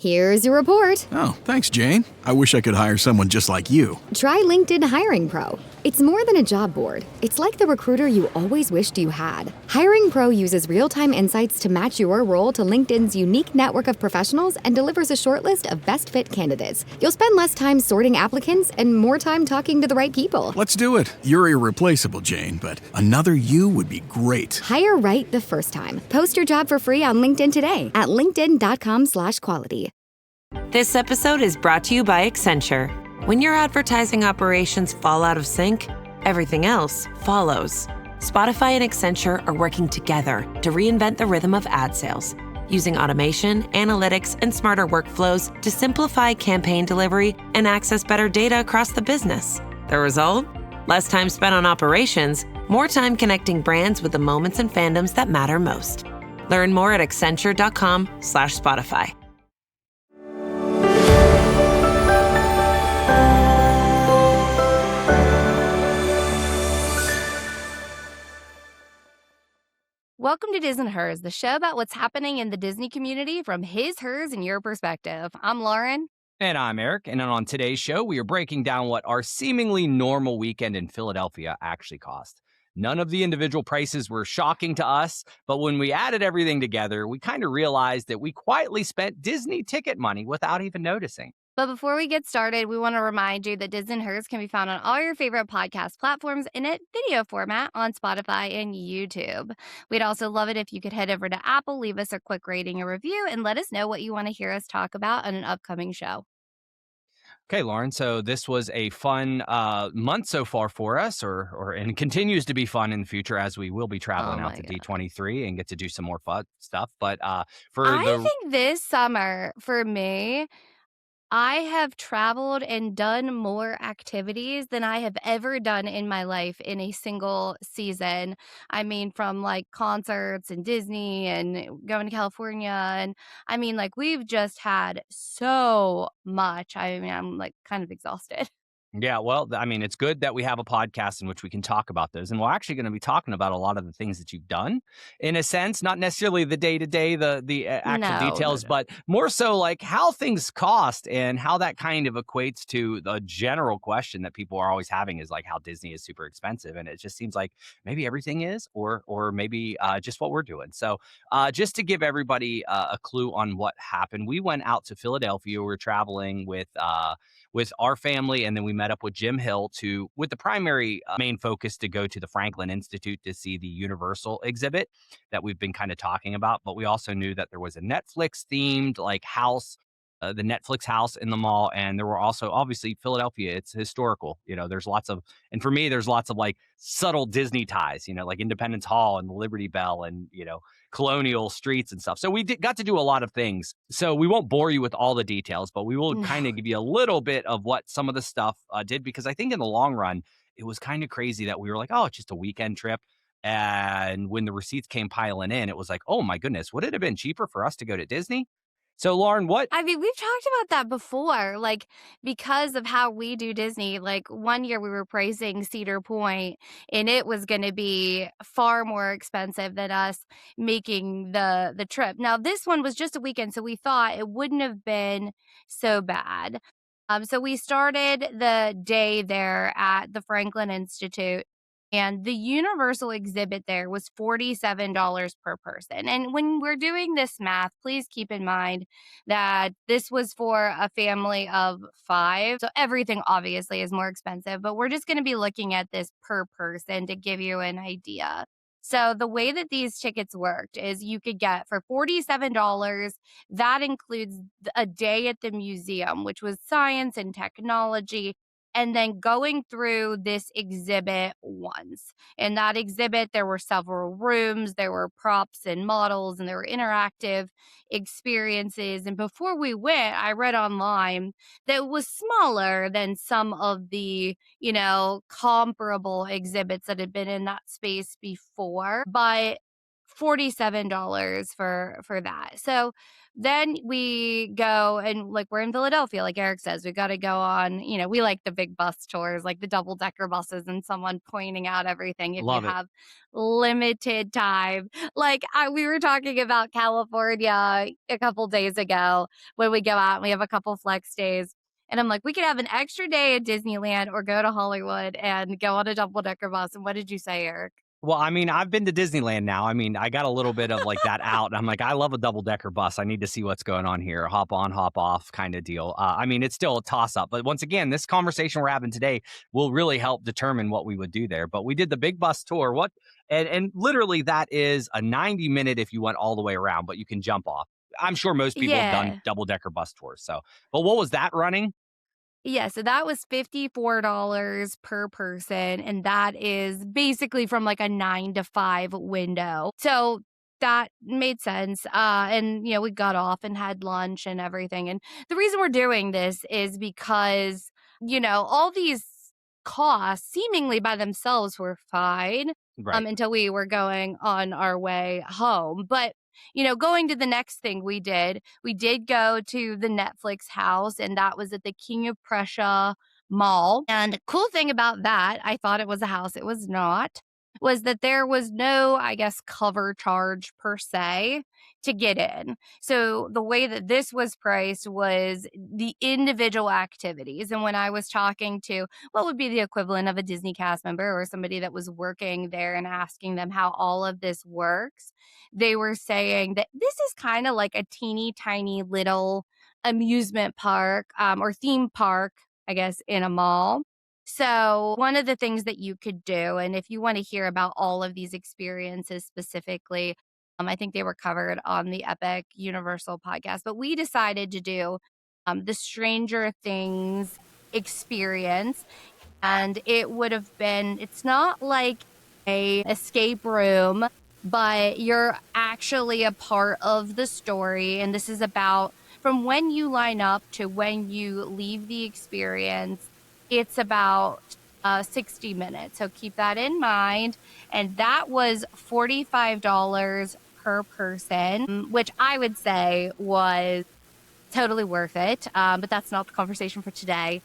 Here's your report. Oh, thanks, Jane. I wish I could hire someone just like you. Try LinkedIn Hiring Pro. It's more than a job board. It's like the recruiter you always wished you had. Hiring Pro uses real-time insights to match your role to LinkedIn's unique network of professionals and delivers a short list of best fit candidates. You'll spend less time sorting applicants and more time talking to the right people. Let's do it. You're irreplaceable, Jane, but another you would be great. Hire right the first time. Post your job for free on LinkedIn today at linkedin.com/quality. This episode is brought to you by Accenture. When your advertising operations fall out of sync, everything else follows. Spotify and Accenture are working together to reinvent the rhythm of ad sales, using automation, analytics, and smarter workflows to simplify campaign delivery and access better data across the business. The result? Less time spent on operations, more time connecting brands with the moments and fandoms that matter most. Learn more at accenture.com/Spotify. Welcome to Disney and Hers, the show about what's happening in the Disney community from his, hers, and your perspective. I'm Lauren. And I'm Eric. And on today's show, we are breaking down what our seemingly normal weekend in Philadelphia actually cost. None of the individual prices were shocking to us, but when we added everything together, we kind of realized that we quietly spent Disney ticket money without even noticing. But before we get started, we want to remind you that Disney and Hers can be found on all your favorite podcast platforms in a video format on Spotify and YouTube. We'd also love it if you could head over to Apple, leave us a quick rating and review, and let us know what you want to hear us talk about on an upcoming show. Okay, Lauren, so this was a fun month so far for us, and continues to be fun in the future as we will be traveling out to D23 and get to do some more fun stuff. But I think this summer, for me, I have traveled and done more activities than I have ever done in my life in a single season. I mean, from like concerts and Disney and going to California. And I mean, like, we've just had so much. I mean, I'm like kind of exhausted. Yeah, well, I mean, it's good that we have a podcast in which we can talk about those. And we're actually going to be talking about a lot of the things that you've done, in a sense, not necessarily the day-to-day, the actual details, but more so like how things cost and how that kind of equates to the general question that people are always having is like how Disney is super expensive. And it just seems like maybe everything is or maybe just what we're doing. So just to give everybody a clue on what happened, we went out to Philadelphia. We were traveling with our family, and then we met up with Jim Hill with the primary main focus to go to the Franklin Institute to see the Universal exhibit that we've been kind of talking about. But we also knew that there was a Netflix themed like house, the Netflix house in the mall. And there were also, obviously, Philadelphia, it's historical. And for me, there's lots of like subtle Disney ties, like Independence Hall and the Liberty Bell and, colonial streets and stuff. So we got to do a lot of things. So we won't bore you with all the details, but we will kind of give you a little bit of what some of the stuff did, because I think in the long run, it was kind of crazy that we were like, oh, it's just a weekend trip. And when the receipts came piling in, it was like, oh my goodness, would it have been cheaper for us to go to Disney? So, Lauren, I mean, we've talked about that before, like, because of how we do Disney. Like, one year we were praising Cedar Point, and it was going to be far more expensive than us making the trip. Now, this one was just a weekend, so we thought it wouldn't have been so bad. So we started the day there at the Franklin Institute. And the Universal exhibit there was $47 per person. And when we're doing this math, please keep in mind that this was for a family of 5. So everything obviously is more expensive, but we're just going to be looking at this per person to give you an idea. So the way that these tickets worked is you could get for $47, that includes a day at the museum, which was science and technology, and then going through this exhibit once. In that exhibit, there were several rooms, there were props and models, and there were interactive experiences. And before we went, I read online that it was smaller than some of the, comparable exhibits that had been in that space before, but $47 for that. So Then we go and like we're in Philadelphia, like Eric says, we got to go on, we like the big bus tours, like the double-decker buses and someone pointing out everything if you Love it. have limited time. Like we were talking about California a couple days ago when we go out and we have a couple flex days. And I'm like, we could have an extra day at Disneyland or go to Hollywood and go on a double-decker bus. And what did you say, Eric? Well, I mean, I've been to Disneyland now. I mean, I got a little bit of like that out. And I'm like, I love a double-decker bus. I need to see what's going on here. Hop on, hop off kind of deal. I mean, it's still a toss-up. But once again, this conversation we're having today will really help determine what we would do there. But we did the big bus tour. And literally that is a 90-minute if you went all the way around, but you can jump off. I'm sure most people have Yeah. done double-decker bus tours. So, but what was that running? Yeah, so that was $54 per person, and that is basically from like a 9 to 5 window. So that made sense. And we got off and had lunch and everything. And the reason we're doing this is because, all these costs seemingly by themselves were fine Right. until we were going on our way home. But going to the next thing we did go to the Netflix house, and that was at the King of Prussia Mall. And the cool thing about that, I thought it was a house, it was not, was that there was no, I guess, cover charge per se to get in. So the way that this was priced was the individual activities. And when I was talking to what would be the equivalent of a Disney cast member or somebody that was working there and asking them how all of this works, they were saying that this is kind of like a teeny tiny little amusement park or theme park, I guess, in a mall. So one of the things that you could do, and if you want to hear about all of these experiences specifically, I think they were covered on the Epic Universal podcast, but we decided to do the Stranger Things experience. And it would have been, it's not like a escape room, but you're actually a part of the story. And this is about from when you line up to when you leave the experience, it's about 60 minutes. So keep that in mind. And that was $45 per person, which I would say was totally worth it. But that's not the conversation for today.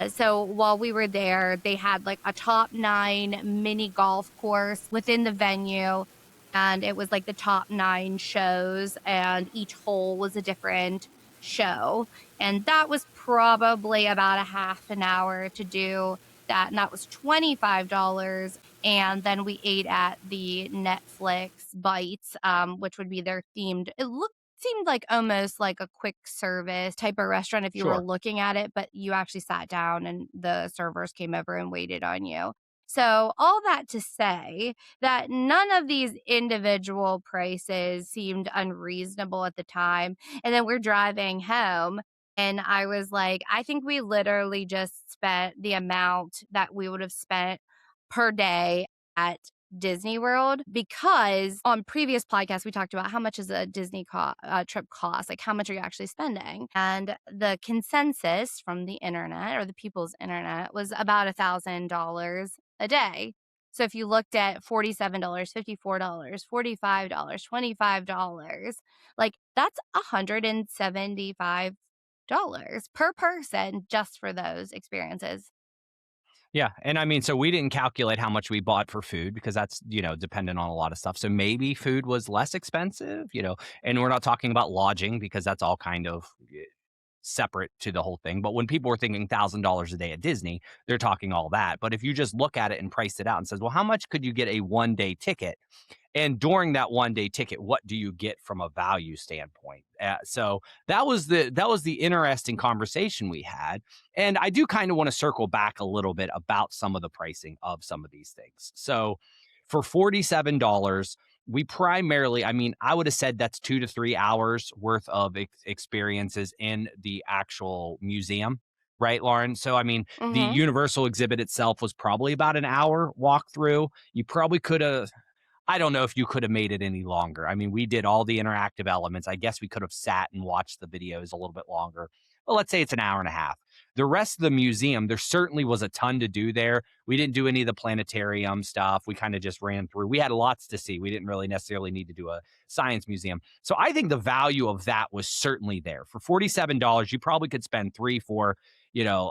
So while we were there, they had like a top 9 mini golf course within the venue. And it was like the top 9 shows, and each hole was a different show. And that was probably about a half an hour to do that. And that was $25. And then we ate at the Netflix Bites, which would be their themed. Seemed like almost like a quick service type of restaurant if you were looking at it, but you actually sat down and the servers came over and waited on you. So all that to say that none of these individual prices seemed unreasonable at the time. And then we're driving home and I was like, I think we literally just spent the amount that we would have spent per day at Disney World, because on previous podcasts we talked about how much is a Disney trip cost, like how much are you actually spending, and the consensus from the internet or the people's internet was about $1,000 a day. So if you looked at $47, $54, $45, $25, like that's $175 per person just for those experiences. Yeah. And I mean, so we didn't calculate how much we bought for food because that's, dependent on a lot of stuff. So maybe food was less expensive, and we're not talking about lodging because that's all kind of separate to the whole thing. But when people were thinking $1,000 a day at Disney, they're talking all that. But if you just look at it and price it out and says, well, how much could you get a 1-day ticket? And during that 1-day ticket, what do you get from a value standpoint? So that was the interesting conversation we had. And I do kind of want to circle back a little bit about some of the pricing of some of these things. So for $47, we primarily, I would have said that's 2 to 3 hours worth of experiences in the actual museum. Right, Lauren? So, the Universal exhibit itself was probably about an hour walk through. You probably could have, I don't know if you could have made it any longer. I mean, we did all the interactive elements. I guess we could have sat and watched the videos a little bit longer. Well, let's say it's an hour and a half. The rest of the museum, there certainly was a ton to do there. We didn't do any of the planetarium stuff. We kind of just ran through. We had lots to see. We didn't really necessarily need to do a science museum. So I think the value of that was certainly there. For $47, you probably could spend 3-4,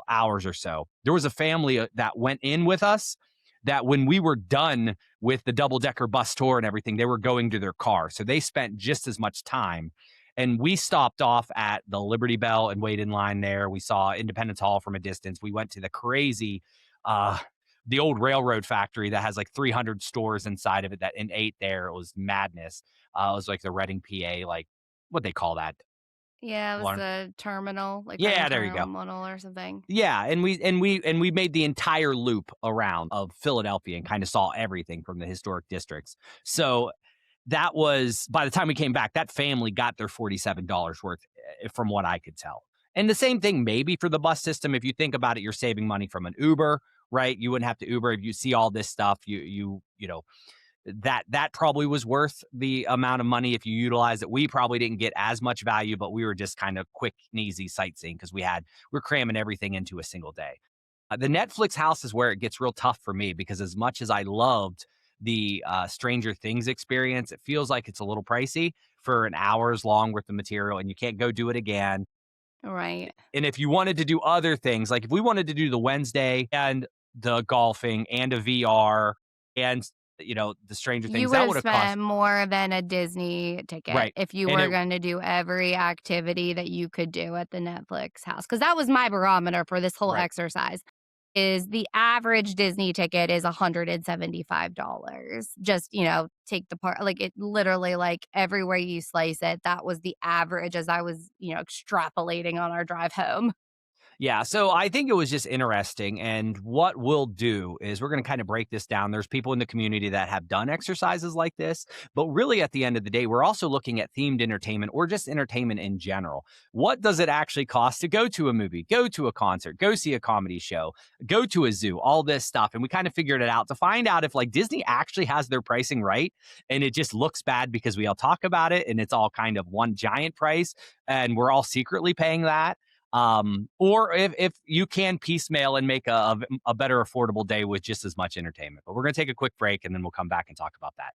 hours or so. There was a family that went in with us that when we were done with the double-decker bus tour and everything, they were going to their car. So they spent just as much time. And we stopped off at the Liberty Bell and waited in line there. We saw Independence Hall from a distance. We went to the crazy, the old railroad factory that has like 300 stores inside of it and ate there. It was madness. It was like the Reading, PA, like what they call that. Yeah, it was the terminal, like yeah, there you go, terminal or something. Yeah, and we made the entire loop around of Philadelphia and kind of saw everything from the historic districts. So that was, by the time we came back, that family got their $47 worth, from what I could tell. And the same thing maybe for the bus system. If you think about it, you're saving money from an Uber, right? You wouldn't have to Uber if you see all this stuff. You know. That probably was worth the amount of money if you utilize it. We probably didn't get as much value, but we were just kind of quick and easy sightseeing because we're cramming everything into a single day. The Netflix house is where it gets real tough for me because as much as I loved the Stranger Things experience, it feels like it's a little pricey for an hour's long worth of material, and you can't go do it again. Right. And if you wanted to do other things, like if we wanted to do the Wednesday and the golfing and a VR and the Stranger Things, you that would would have have cost spent more than a Disney ticket right. if you And were going to do every activity that you could do at the Netflix house. Because that was my barometer for this whole Right. exercise. Is the average Disney ticket is $175. Just, take the part, like it literally, like everywhere you slice it, that was the average as I was, extrapolating on our drive home. Yeah, so I think it was just interesting. And what we'll do is we're going to kind of break this down. There's people in the community that have done exercises like this, but really at the end of the day, we're also looking at themed entertainment or just entertainment in general. What does it actually cost to go to a movie, go to a concert, go see a comedy show, go to a zoo, all this stuff? And we kind of figured it out to find out if like Disney actually has their pricing right and it just looks bad because we all talk about it and it's all kind of one giant price and we're all secretly paying that. Or if you can piecemeal and make a better affordable day with just as much entertainment. But we're going to take a quick break and then we'll come back and talk about that.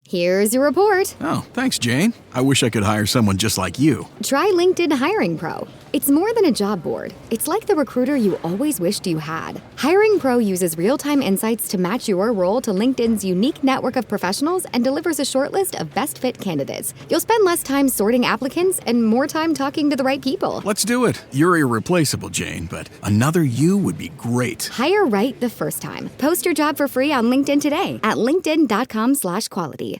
Here's your report. Oh, thanks, Jane. I wish I could hire someone just like you. Try LinkedIn Hiring Pro. It's more than a job board. It's like the recruiter you always wished you had. Hiring Pro uses real-time insights to match your role to LinkedIn's unique network of professionals and delivers a shortlist of best fit candidates. You'll spend less time sorting applicants and more time talking to the right people. Let's do it. You're irreplaceable, Jane, but another you would be great. Hire right the first time. Post your job for free on LinkedIn today at linkedin.com/quality.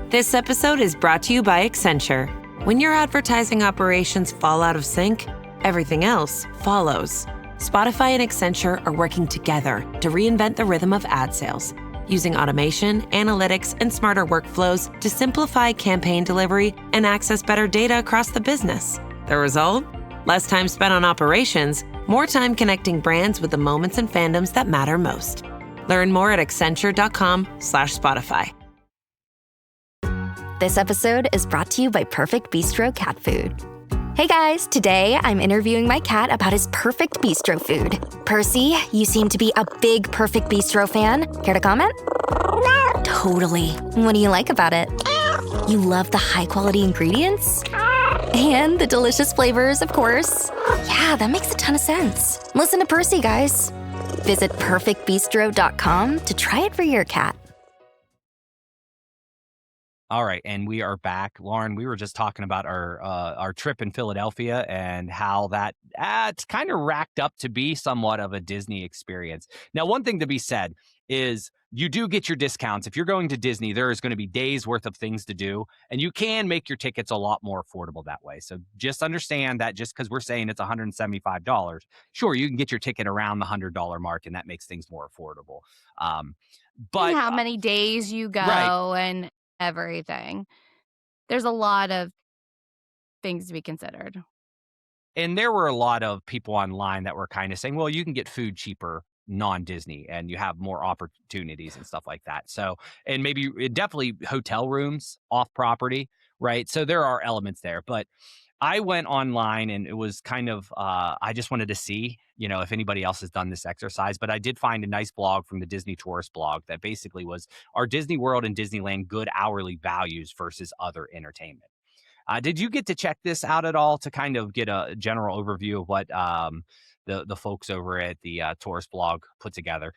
This episode is brought to you by Accenture. When your advertising operations fall out of sync, everything else follows. Spotify and Accenture are working together to reinvent the rhythm of ad sales, using automation, analytics, and smarter workflows to simplify campaign delivery and access better data across the business. The result? Less time spent on operations, more time connecting brands with the moments and fandoms that matter most. Learn more at accenture.com/Spotify. This episode is brought to you by Perfect Bistro Cat Food. Hey guys, today I'm interviewing my cat about his perfect bistro food. Percy, you seem to be a big Perfect Bistro fan. Care to comment? Totally. What do you like about it? You love the high-quality ingredients? And the delicious flavors, of course. Yeah, that makes a ton of sense. Listen to Percy, guys. Visit perfectbistro.com to try it for your cat. All right, and we are back. Lauren, we were just talking about our trip in Philadelphia and how that it's kind of racked up to be somewhat of a Disney experience. Now, one thing to be said is you do get your discounts. If you're going to Disney, there is going to be days worth of things to do, and you can make your tickets a lot more affordable that way. So just understand that just because we're saying it's $175, sure, you can get your ticket around the $100 mark, and that makes things more affordable. But and how many days you go right. and everything. There's a lot of things to be considered. And there were a lot of people online that were kind of saying, well, you can get food cheaper non-Disney, and you have more opportunities and stuff like that. So, and maybe definitely hotel rooms off property, right? So there are elements there, but I went online and it was kind of, I just wanted to see, if anybody else has done this exercise, but I did find a nice blog from the Disney Tourist blog that basically was, are Disney World and Disneyland good hourly values versus other entertainment? Did you get to check this out at all to kind of get a general overview of what the folks over at the tourist blog put together?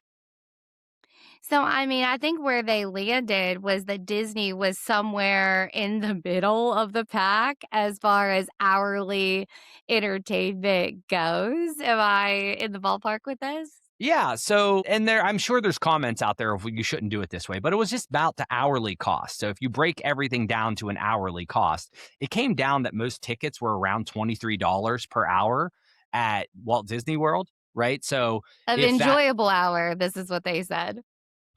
So, I mean, I think where they landed was that Disney was somewhere in the middle of the pack as far as hourly entertainment goes. Am I in the ballpark with this? Yeah. So, and I'm sure there's comments out there of you shouldn't do it this way, but it was just about the hourly cost. So if you break everything down to an hourly cost, it came down that most tickets were around $23 per hour at Walt Disney World, right? So An enjoyable hour, this is what they said.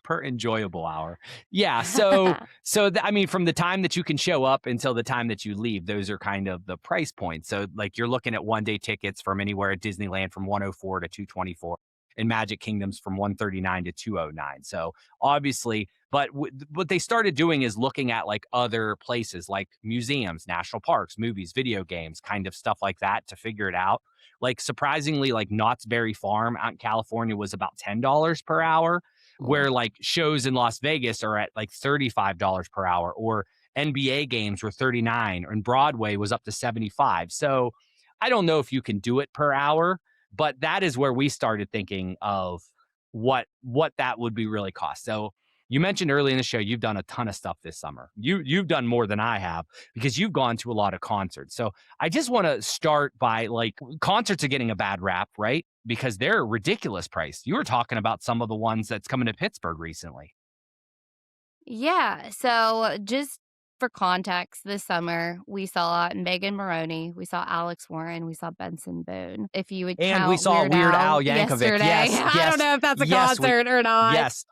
Per enjoyable hour. Yeah. I mean, from the time that you can show up until the time that you leave, those are kind of the price points. So like you're looking at 1-day tickets from anywhere at Disneyland from 104 to 224. In Magic Kingdoms from 139 to 209. So obviously, but what they started doing is looking at like other places like museums, national parks, movies, video games, kind of stuff like that to figure it out. Like surprisingly, like Knott's Berry Farm out in California was about $10 per hour, where like shows in Las Vegas are at like $35 per hour, or NBA games were 39, and Broadway was up to 75. So I don't know if you can do it per hour, but that is where we started thinking of what that would be really cost. So you mentioned early in the show, you've done a ton of stuff this summer. You've done more than I have because you've gone to a lot of concerts. So I just want to start by like concerts are getting a bad rap, right? Because they're ridiculous priced. You were talking about some of the ones that's coming to Pittsburgh recently. Yeah. So just for context, this summer we saw Megan Maroney, we saw Alex Warren, we saw Benson Boone. If you would count, and we saw Weird Al Yankovic. Yesterday. Yes, I don't know if that's a concert or not. Yes.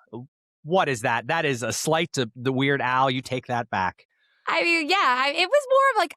What is that? That is a slight to the Weird Al. You take that back. I mean, yeah, it was more of like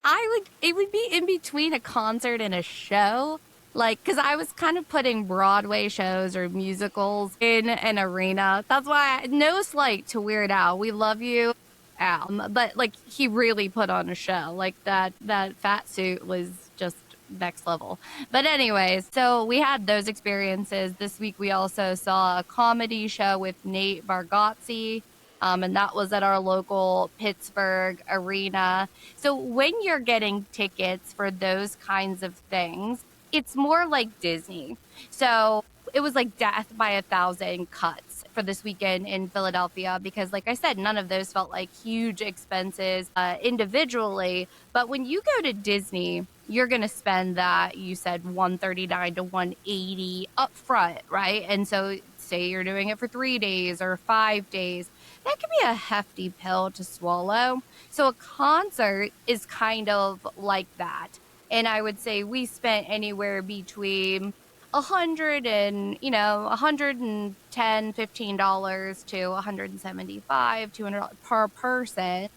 it would be in between a concert and a show. Like, because I was kind of putting Broadway shows or musicals in an arena. That's why, no slight to Weird Al. We love you, Al. But, like, he really put on a show. Like, that fat suit was just next level. But anyways, so we had those experiences. This week we also saw a comedy show with Nate Bargatze. And that was at our local Pittsburgh arena. So when you're getting tickets for those kinds of things, it's more like Disney. So it was like death by 1,000 cuts for this weekend in Philadelphia because, like I said, none of those felt like huge expenses individually. But when you go to Disney, you're going to spend that, you said, $139 to $180 up front, right? And so say you're doing it for 3 days or 5 days. That can be a hefty pill to swallow. So a concert is kind of like that. And I would say we spent anywhere between $110, $15 to $175, $200 per person.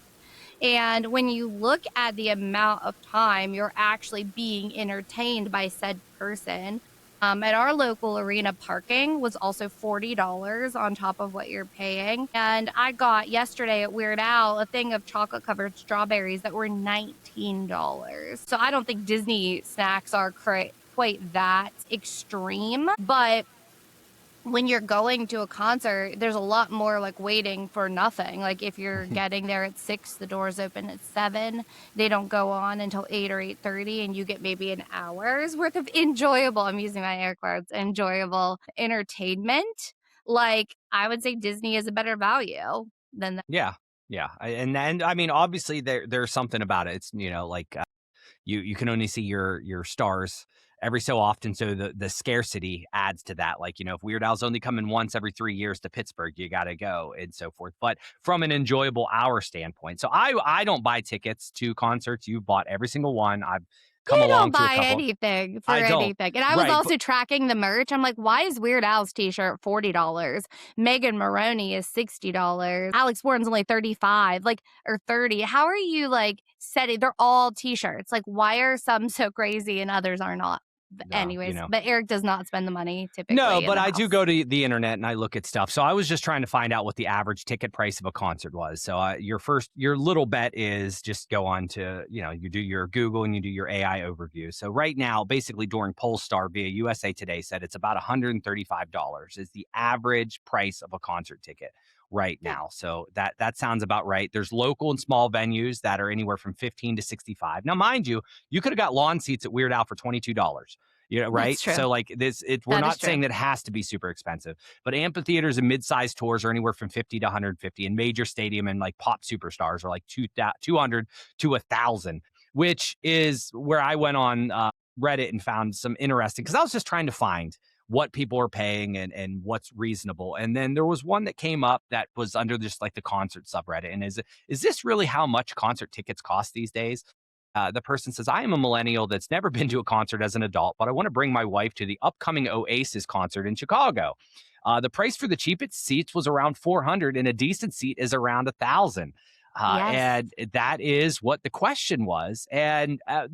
And when you look at the amount of time you're actually being entertained by said person, at our local arena, parking was also $40 on top of what you're paying. And I got yesterday at Weird Al a thing of chocolate-covered strawberries that were $19. So I don't think Disney snacks are quite that extreme. But when you're going to a concert, there's a lot more like waiting for nothing. Like if you're getting there at 6, the doors open at 7. They don't go on until 8 or 8:30, and you get maybe an hour's worth of enjoyable, I'm using my air quotes, enjoyable entertainment. Like I would say Disney is a better value than that. Yeah. Yeah. And I mean, obviously there's something about it. It's, like you can only see your stars every so often. So the scarcity adds to that. Like, if Weird Al's only coming once every 3 years to Pittsburgh, you got to go and so forth. But from an enjoyable hour standpoint, so I don't buy tickets to concerts. You've bought every single one. I've come along to a couple. You don't buy anything for anything. And I was also tracking the merch. I'm like, why is Weird Al's t-shirt $40? Megan Maroney is $60. Alex Warren's only $35, or $30. How are you setting? They're all t-shirts. Like, why are some so crazy and others are not? Anyways, but Eric does not spend the money typically. No, but I house. do go to the internet and I look at stuff. So I was just trying to find out what the average ticket price of a concert was. So your little bet is just go on to, you do your Google and you do your AI overview. So right now, basically during Polestar via USA Today said it's about $135 is the average price of a concert ticket right now. So that sounds about right. There's local and small venues that are anywhere from 15 to 65. Now, mind you, you could have got lawn seats at Weird Al for $22. Right? So like we're not saying that it has to be super expensive, but amphitheaters and mid-sized tours are anywhere from 50 to 150, and major stadium and like pop superstars are like 200 to 1,000, which is where I went on Reddit and found some interesting, because I was just trying to find what people are paying and what's reasonable. And then there was one that came up that was under just like the concert subreddit. And is this really how much concert tickets cost these days? The person says, I am a millennial that's never been to a concert as an adult, but I want to bring my wife to the upcoming Oasis concert in Chicago. The price for the cheapest seats was around $400 and a decent seat is around $1,000. And that is what the question was. And I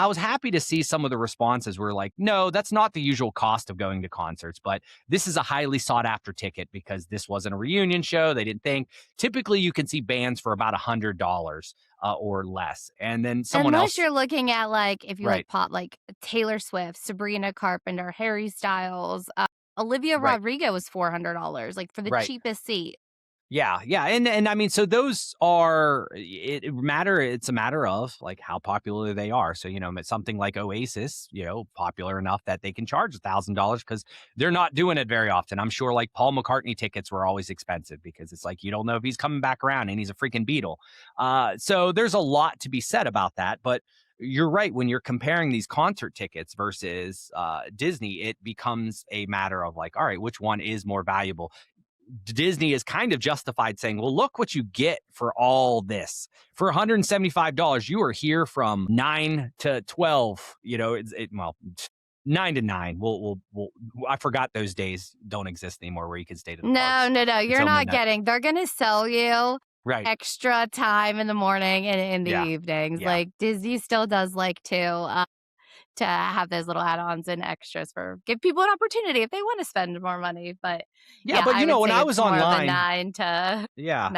was happy to see some of the responses were like, no, that's not the usual cost of going to concerts, but this is a highly sought after ticket because this wasn't a reunion show. They didn't think. Typically you can see bands for about $100 or less. And then unless you're looking at like, if you like pop, like Taylor Swift, Sabrina Carpenter, Harry Styles, Olivia Rodrigo was $400, like for the cheapest seat. Yeah. And I mean, so those are, it's a matter of like how popular they are. So, something like Oasis, popular enough that they can charge $1,000 because they're not doing it very often. I'm sure like Paul McCartney tickets were always expensive because it's like, you don't know if he's coming back around and he's a freaking Beatle. So there's a lot to be said about that. But you're right. When you're comparing these concert tickets versus Disney, it becomes a matter of like, all right, which one is more valuable? Disney is kind of justified saying, well, look what you get for all this. For $175, you are here from 9 to 12, 9 to 9. We'll I forgot those days don't exist anymore where you can stay to the parks. No. You're not getting, they're going to sell you extra time in the morning and in the evenings. Yeah. Like Disney still does like to have those little add-ons and extras give people an opportunity if they want to spend more money. But but when I was online, 9 to 9.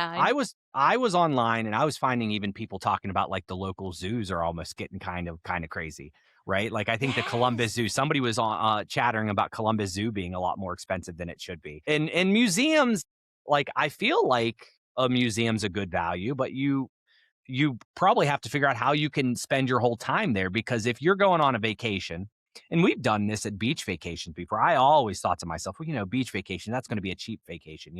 I was online and I was finding even people talking about like the local zoos are almost getting kind of crazy, right? Like I think the Columbus Zoo, somebody was on chattering about Columbus Zoo being a lot more expensive than it should be. And museums, like I feel like a museum's a good value, but you probably have to figure out how you can spend your whole time there, because if you're going on a vacation, and we've done this at beach vacations before, I always thought to myself, well, beach vacation, that's going to be a cheap vacation.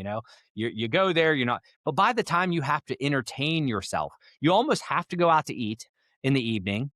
You go there, but by the time you have to entertain yourself, you almost have to go out to eat in the evening,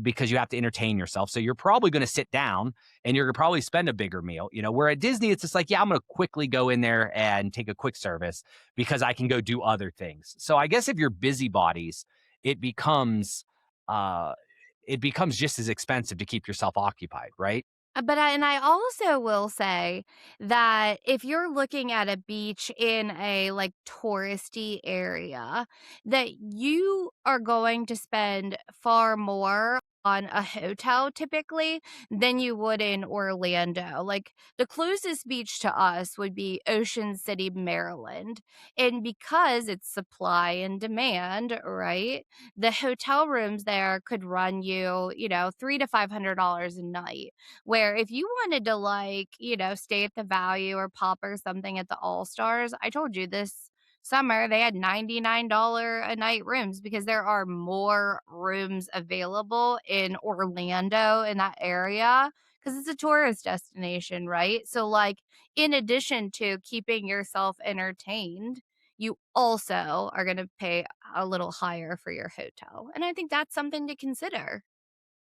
because you have to entertain yourself. So you're probably going to sit down and you're going to probably spend a bigger meal, where at Disney, it's just like, I'm going to quickly go in there and take a quick service because I can go do other things. So I guess if you're busybodies, it becomes just as expensive to keep yourself occupied, right? But I also will say that if you're looking at a beach in a like touristy area, that you are going to spend far more on a hotel typically than you would in Orlando. Like the closest beach to us would be Ocean City, Maryland. And because it's supply and demand, right? The hotel rooms there could run you, $300 to $500 a night. Where if you wanted to stay at the Value or Pop or something at the All Stars, I told you this summer they had $99 a night rooms because there are more rooms available in Orlando, in that area, because it's a tourist destination, right? So like in addition to keeping yourself entertained, you also are going to pay a little higher for your hotel. And I think that's something to consider.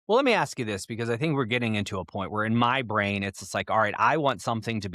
Well, let me ask you this, because I think we're getting into a point where in my brain, it's just like, all right, I want to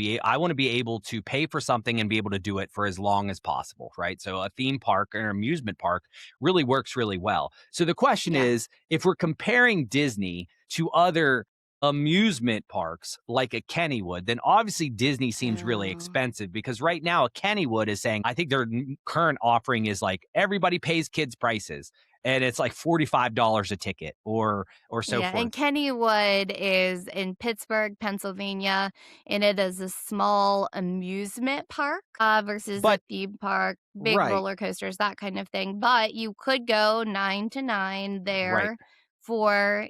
be able to pay for something and be able to do it for as long as possible, right? So a theme park or an amusement park really works really well. So the question is, if we're comparing Disney to other amusement parks like a Kennywood, then obviously Disney seems really expensive, because right now a Kennywood is saying, I think their current offering is like everybody pays kids prices. and it's like $45 a ticket or so Yeah, forth. and Kennywood is in Pittsburgh, Pennsylvania, and it is a small amusement park versus a But theme park, big right, roller coasters, that kind of thing. But you could go 9 to 9 right, there for,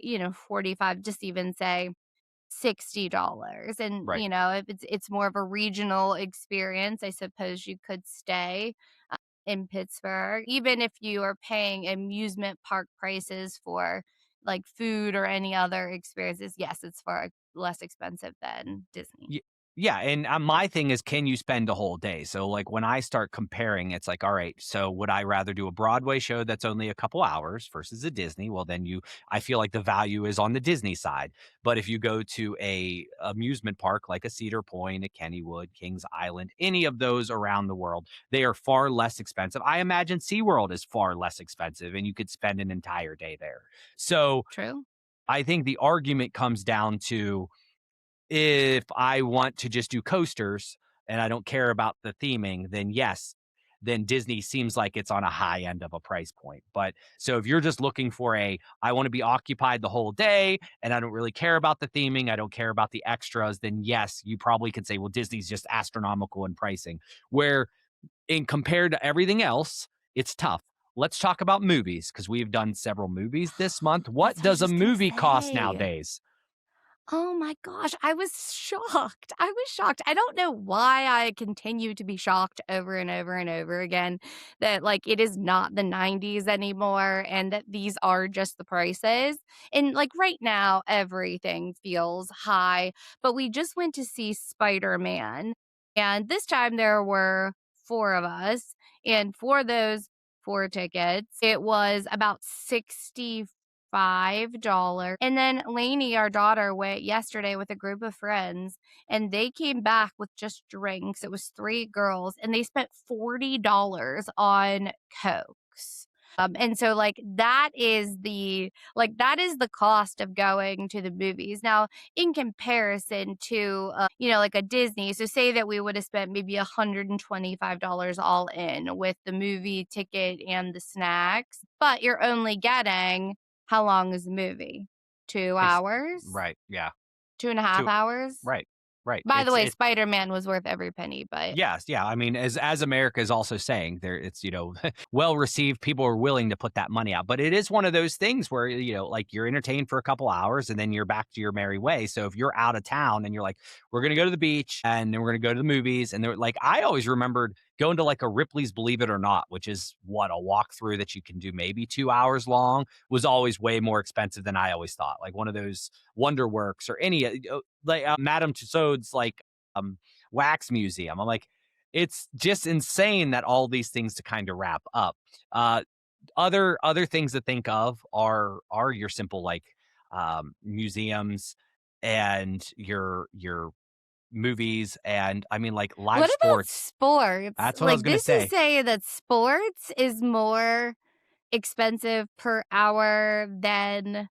45, just even say $60. And, right. if it's more of a regional experience, I suppose you could stay in Pittsburgh, even if you are paying amusement park prices for like food or any other experiences. Yes, it's far less expensive than Disney. Y Yeah, and, my thing is, can you spend a whole day? So, like, when I start comparing, it's like, all right, so would I rather do a Broadway show that's only a couple hours versus a Disney? Well, then I feel like the value is on the Disney side. But if you go to a amusement park like a Cedar Point, a Kennywood, Kings Island, any of those around the world, they are far less expensive. I imagine SeaWorld is far less expensive, and you could spend an entire day there. So, True. I think the argument comes down to, if I want to just do coasters and I don't care about the theming, then yes, then Disney seems like it's on a high end of a price point. But so if you're just looking for I want to be occupied the whole day and I don't really care about the theming, I don't care about the extras, then yes, you probably could say, well, Disney's just astronomical in pricing. Where in compared to everything else, it's tough. Let's talk about movies because we've done several movies this month. What That's what I was does a just gonna movie cost say. nowadays? Oh my gosh, I was shocked. I was shocked. I don't know why I continue to be shocked over and over and over again that like it is not the 90s anymore and that these are just the prices. And like right now everything feels high, but we just went to see Spider-Man and this time there were 4 of us, and for those 4 tickets it was about $65. And then Lainey, our daughter, went yesterday with a group of friends and they came back with just drinks. It was 3 girls and they spent $40 on Cokes. And so that is the cost of going to the movies. Now, in comparison to like a Disney, so say that we would have spent maybe $125 all in with the movie ticket and the snacks, but you're only getting, how long is the movie? 2 It's hours? right, yeah. 2.5 2 hours? Right, right. By the way, It's Spider-Man was worth every penny, but yes, yeah. I mean, as America is also saying, there it's well received. People are willing to put that money out, but it is one of those things where like you're entertained for a couple hours and then you're back to your merry way. So if you're out of town and you're like, we're gonna go to the beach and then we're gonna go to the movies, and they're like, I always remembered going to like a Ripley's Believe It or Not, which is what a walkthrough that you can do maybe 2 hours long, was always way more expensive than I always thought. Like one of those Wonder Works or any like Madame Tussauds wax museum. I'm like, it's just insane that all these things to kind of wrap up. Other things to think of are your simple like museums and your movies, and I mean like live what about sports. sports? That's what I was Like gonna this is say. say that sports is more expensive per hour than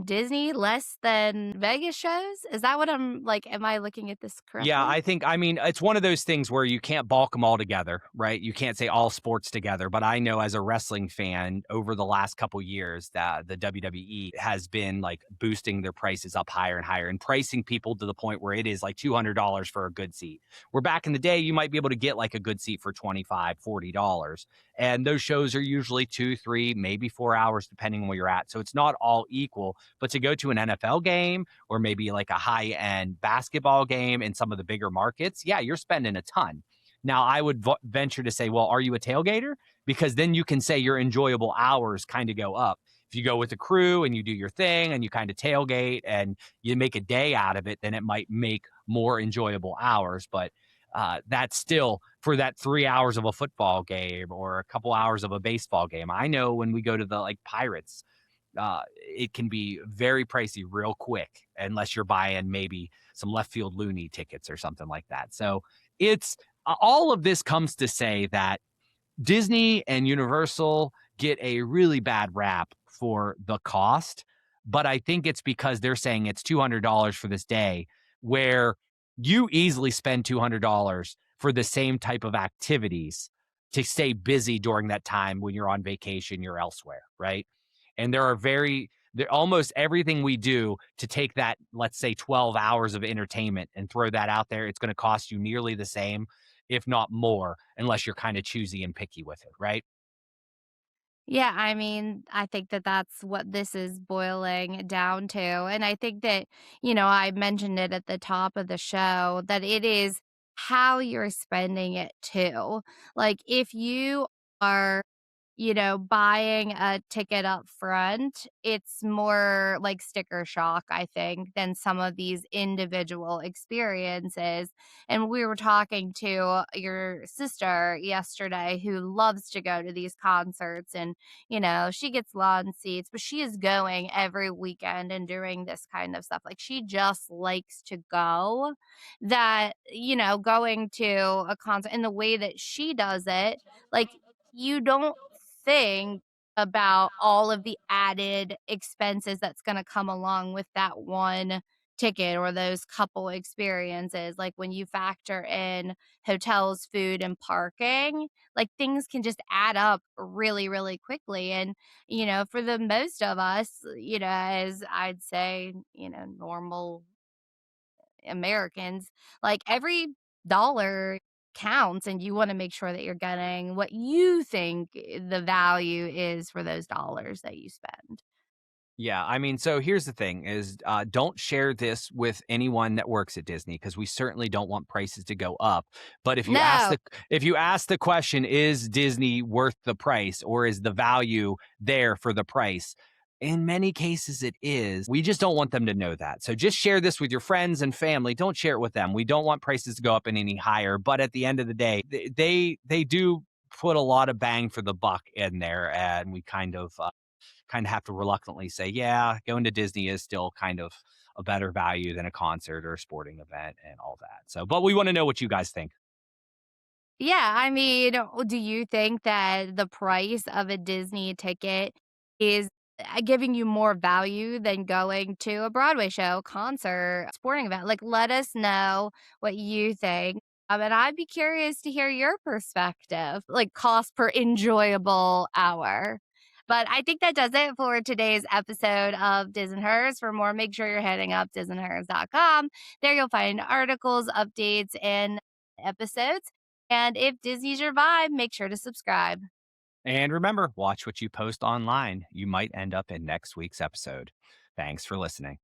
Disney, less than Vegas shows? Is that what I'm like, am I looking at this Yeah, correctly? I mean, it's one of those things where you can't bulk them all together, right? You can't say all sports together. But I know as a wrestling fan, over the last couple years, that the WWE has been like boosting their prices up higher and higher and pricing people to the point where it is like $200 for a good seat. Where back in the day, you might be able to get like a good seat for $25, $40. And those shows are usually 2, 3, maybe 4 hours, depending on where you're at. So it's not all equal. But to go to an NFL game or maybe like a high-end basketball game in some of the bigger markets, yeah, you're spending a ton. Now, I would venture to say, well, are you a tailgater? Because then you can say your enjoyable hours kind of go up. If you go with a crew and you do your thing and you kind of tailgate and you make a day out of it, then it might make more enjoyable hours. But that's still for that 3 hours of a football game or a couple hours of a baseball game. I know when we go to the like Pirates, it can be very pricey real quick unless you're buying maybe some left field loony tickets or something like that. So it's all of this comes to say that Disney and Universal get a really bad rap for the cost, but I think it's because they're saying it's $200 for this day, where you easily spend $200 for the same type of activities to stay busy during that time when you're on vacation, you're elsewhere, right? And almost everything we do to take that, let's say 12 hours of entertainment and throw that out there, it's going to cost you nearly the same, if not more, unless you're kind of choosy and picky with it, right? Yeah, I mean, I think that that's what this is boiling down to. And I think that, I mentioned it at the top of the show that it is how you're spending it too. Like, if you are buying a ticket up front, it's more like sticker shock, I think, than some of these individual experiences. And we were talking to your sister yesterday who loves to go to these concerts and, she gets lawn seats, but she is going every weekend and doing this kind of stuff. Like she just likes to go that, going to a concert in the way that she does it, like you don't think about all of the added expenses that's gonna come along with that one ticket or those couple experiences. Like, when you factor in hotels, food, and parking, like, things can just add up really, really quickly, and, for the most of us, as I'd say, normal Americans, like every dollar counts and you want to make sure that you're getting what you think the value is for those dollars that you spend. Yeah, I mean, so here's the thing is don't share this with anyone that works at Disney because we certainly don't want prices to go up. But No. if you ask the question, is Disney worth the price or is the value there for the price? In many cases, it is. We just don't want them to know that. So just share this with your friends and family. Don't share it with them. We don't want prices to go up any higher. But at the end of the day, they do put a lot of bang for the buck in there, and we kind of have to reluctantly say, yeah, going to Disney is still kind of a better value than a concert or a sporting event and all that. So, but we want to know what you guys think. Yeah, I mean, do you think that the price of a Disney ticket is giving you more value than going to a Broadway show, concert, sporting event? Like, let us know what you think. And I'd be curious to hear your perspective, like cost per enjoyable hour. But I think that does it for today's episode of Diz and Hers. For more, make sure you're heading up disandhers.com. There you'll find articles, updates, and episodes. And if Disney's your vibe, make sure to subscribe. And remember, watch what you post online. You might end up in next week's episode. Thanks for listening.